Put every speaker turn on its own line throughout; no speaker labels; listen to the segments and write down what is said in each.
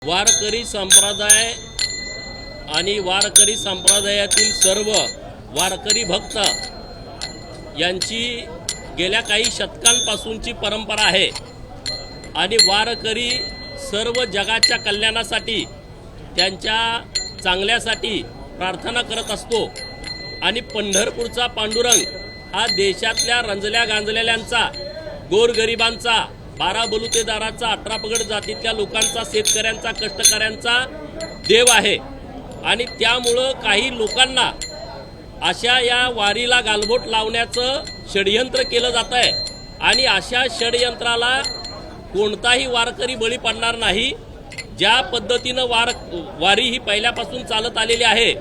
वारकरी संप्रदाय आणि वारकरी संप्रदायातील सर्व वारकरी भक्त यांची गेल्या काही शतकांपासूनची परंपरा आहे आणि वारकरी सर्व जगाच्या कल्याणासाठी त्यांच्या चांगल्यासाठी प्रार्थना करत असतो आणि पंढरपूरचा पांडुरंग हा देशातल्या रंजल्या गांजलेल्यांचा, गोरगरिबांचा, 12 बलुतेदाराचा, 18 पगड जातीतल्या लोकांचा, शेतकऱ्यांचा, कष्टकऱ्यांचा देव आहे आणि त्यामुळं काही लोकांना अशा या वारीला गालबोट लावण्याचं षडयंत्र केलं जात आहे आणि अशा षडयंत्राला कोणताही वारकरी बळी पडणार नाही। ज्या पद्धतीनं वारी ही पहिल्यापासून चालत आलेली आहे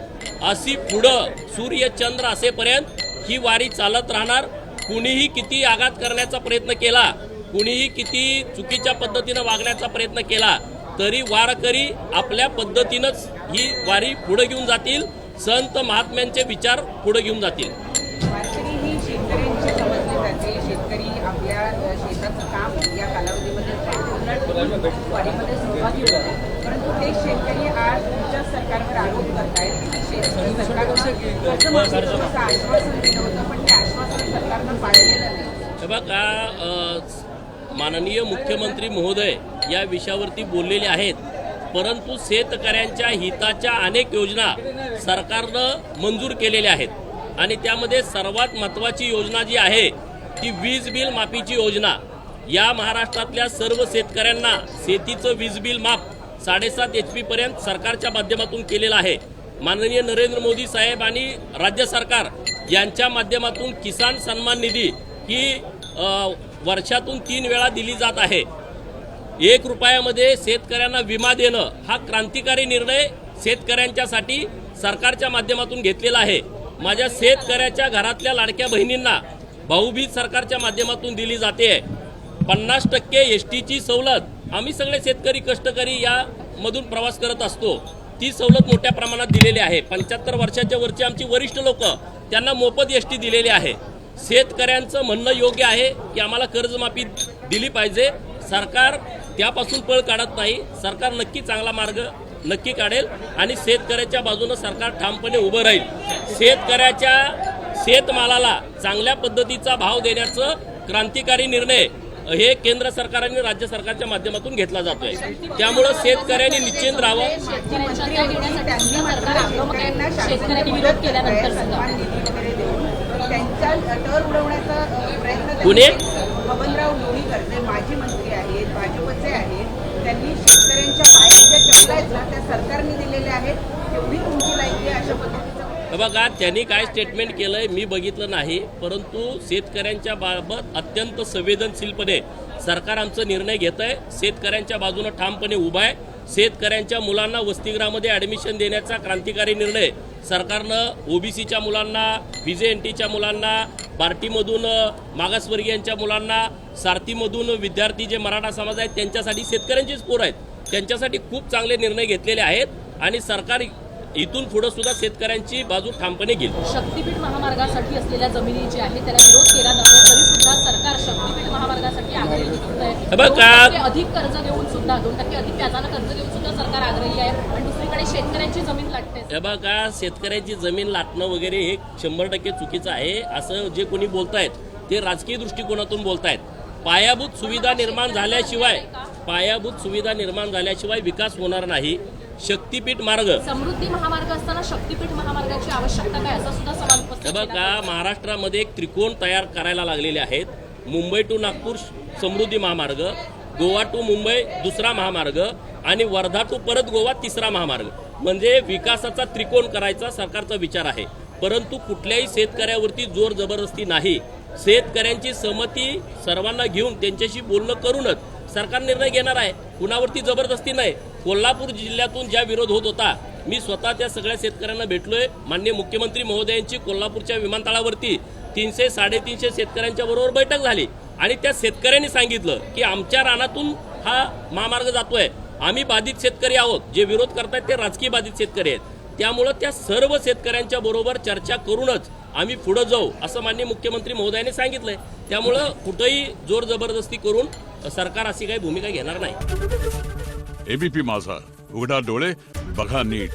अशी पुढं सूर्य चंद्र असेपर्यंत ही वारी चालत राहणार। कुणीही किती आघात करण्याचा प्रयत्न केला, कुणीही किती चुकीच्या पद्धतीनं वागण्याचा प्रयत्न केला तरी वारकरी आपल्या पद्धतीनंच ही वारी पुढे घेऊन जातील, संत महात्म्यांचे विचार पुढे घेऊन जातील।
वारकरी ही शेतकऱ्यांची समजली जाते। शेतकरी आपल्या शेताचं काम या कालावधीमध्ये वारीमध्ये सहभागी होतो, परंतु ते शेतकरी आज तुमच्या सरकारवर आरोप करतायत की शेतकरी सरकारनं कर्जमाफीचं आश्वासन दिलं होतं पण ते आश्वासन सरकारनं पाळलेलं नाही।
हे बघा, माननीय मुख्यमंत्री महोदय या विषयावरती बोललेले आहेत, परंतु शेतकऱ्यांच्या हिताच्या अनेक योजना सरकारनं मंजूर केलेल्या आहेत आणि त्यामध्ये सर्वात महत्त्वाची योजना जी आहे ती वीज बिल माफीची योजना। या महाराष्ट्रातल्या सर्व शेतकऱ्यांना शेतीचं वीज बिल माफ 7.5 HP पर्यंत सरकारच्या माध्यमातून केलेलं आहे। माननीय नरेंद्र मोदी साहेब आणि राज्य सरकार यांच्या माध्यमातून किसान सन्मान निधी ही वर्षातून 3 वेळा दिली जात आहे। 1 रुपयामध्ये शेतकऱ्यांना विमा देणं हा क्रांतिकारी निर्णय शेतकऱ्यांच्यासाठी सरकारच्या माध्यमातून घेतलेला आहे। माझ्या शेतकऱ्याच्या घरातल्या लाडक्या बहिणींना भाऊबीज सरकारच्या माध्यमातून दिली जाते। 50% एसटीची सवलत आम्ही सगळे शेतकरी कष्टकरी यामधून प्रवास करत असतो, ती सवलत मोठ्या प्रमाणात दिलेली आहे। 75 वर्षाच्या वरची आमची वरिष्ठ लोक त्यांना मोफत एसटी दिलेली आहे। शेतकऱ्यांचं म्हणणं योग्य आहे की आम्हाला कर्जमाफी दिली पाहिजे। सरकार त्यापासून पळ काढत नाही, सरकार नक्की चांगला मार्ग नक्की काढेल आणि शेतकऱ्याच्या बाजूने सरकार ठामपणे उभं राहील। शेतकऱ्याच्या शेतमालाला चांगल्या पद्धतीचा भाव देण्याचं क्रांतिकारी निर्णय हे केंद्र सरकार आणि राज्य सरकारच्या माध्यमातून घेतला जातोय, त्यामुळे शेतकऱ्यांनी निश्चिंत राहावं। पुणे
बबनराव लोणीकर जे माजी मंत्री आहेत, भाजपचे आहेत, त्यांनी शेतकऱ्यांच्या पायात ज्या चपला आहेत ना त्या सरकारने दिलेल्या आहेत। एवढी तुमची लायकी आहे अशा पद्धतीचं
बघा, त्यांनी काय स्टेटमेंट केलंय मी बघितलं नाही, परंतु शेतकऱ्यांच्या बाबत अत्यंत संवेदनशीलपणे सरकार आमचा निर्णय घेत आहे। शेतकऱ्यांच्या बाजूने ठामपणे उभा आहे। शेतकऱ्यांच्या मुलांना वसतिगृहामध्ये ॲडमिशन देण्याचा क्रांतिकारी निर्णय सरकारनं ओबीसीच्या मुलांना, व्हीजेएनटीच्या मुलांना, बार्टीमधून मागासवर्गीयांच्या मुलांना, सारथीमधून विद्यार्थी जे मराठा समाज आहेत त्यांच्यासाठी शेतकऱ्यांचीच पोरं आहेत त्यांच्यासाठी खूप चांगले निर्णय घेतलेले आहेत आणि सरकार इथून पुढे सुद्धा शेतकऱ्यांची बाजू ठामपणे घेईल।
शक्तीपीठ महामार्गासाठी असलेल्या जमिनी जी आहे त्याला विरोध केला नसला तरी सुद्धा सरकार शक्तीपीठ महामार्गासाठी आग्रही आहे। 2% अधिक कर्ज देऊन सुद्धा 2% अधिक व्याजानं कर्ज देऊन सुद्धा सरकार आग्रही आहे आणि दुसरीकडे शेतकऱ्यांची जमीन लाटते।
हे बघा, शेतकऱ्यांची जमीन लाटणं वगैरे हे 100% चुकीचं आहे। असं जे कोणी बोलतायत ते राजकीय दृष्टिकोनातून बोलतायत। पायाभूत सुविधा निर्माण झाल्याशिवाय विकास होणार नाही। शक्तीपीठ मार्ग,
समृद्धी महामार्ग असताना शक्तीपीठ महामार्गाची आवश्यकता काय असा सुद्धा सवाल उपस्थित केला।
बघा, महाराष्ट्रामध्ये एक त्रिकोण तयार करायला लागलेले आहेत। मुंबई टू नागपूर समृद्धी महामार्ग, गोवा टू मुंबई दुसरा महामार्ग आणि वर्धा टू परत गोवा तिसरा महामार्ग, म्हणजे विकासाचा त्रिकोण करायचा सरकारचा विचार आहे। परंतु कुठल्याही शेतकऱ्यावरती जोर जबरदस्ती नाही। शेतकऱ्यांची सहमती सर्वांना घेऊन त्यांच्याशी बोलणं करूनच सरकार निर्णय घेणार आहे, कुणावरती जबरदस्ती नाही। कोल्हापूर जिल्ह्यातून ज्या विरोध होत होता मी स्वतः त्या सगळ्या शेतकऱ्यांना भेटलोय। माननीय मुख्यमंत्री महोदयांची कोल्हापूरच्या विमानतळावरती 300-350 शेतकऱ्यांच्या बरोबर बैठक झाली आणि त्या शेतकऱ्यांनी सांगितलं की आमच्या रानातून हा महामार्ग जातोय, आम्ही बाधित शेतकरी आहोत, जे विरोध करतायत ते राजकीय बाधित शेतकरी आहेत। त्यामुळे त्या सर्व शेतकऱ्यांच्या बरोबर चर्चा करूनच आम्ही पुढे जाऊ असं माननीय मुख्यमंत्री महोदयांनी सांगितलंय। त्यामुळे कुठेही जोर जबरदस्ती करून सरकार अशी काही भूमिका घेणार नाही।
एबीपी माझा, उघडा डोळे बघा नीट.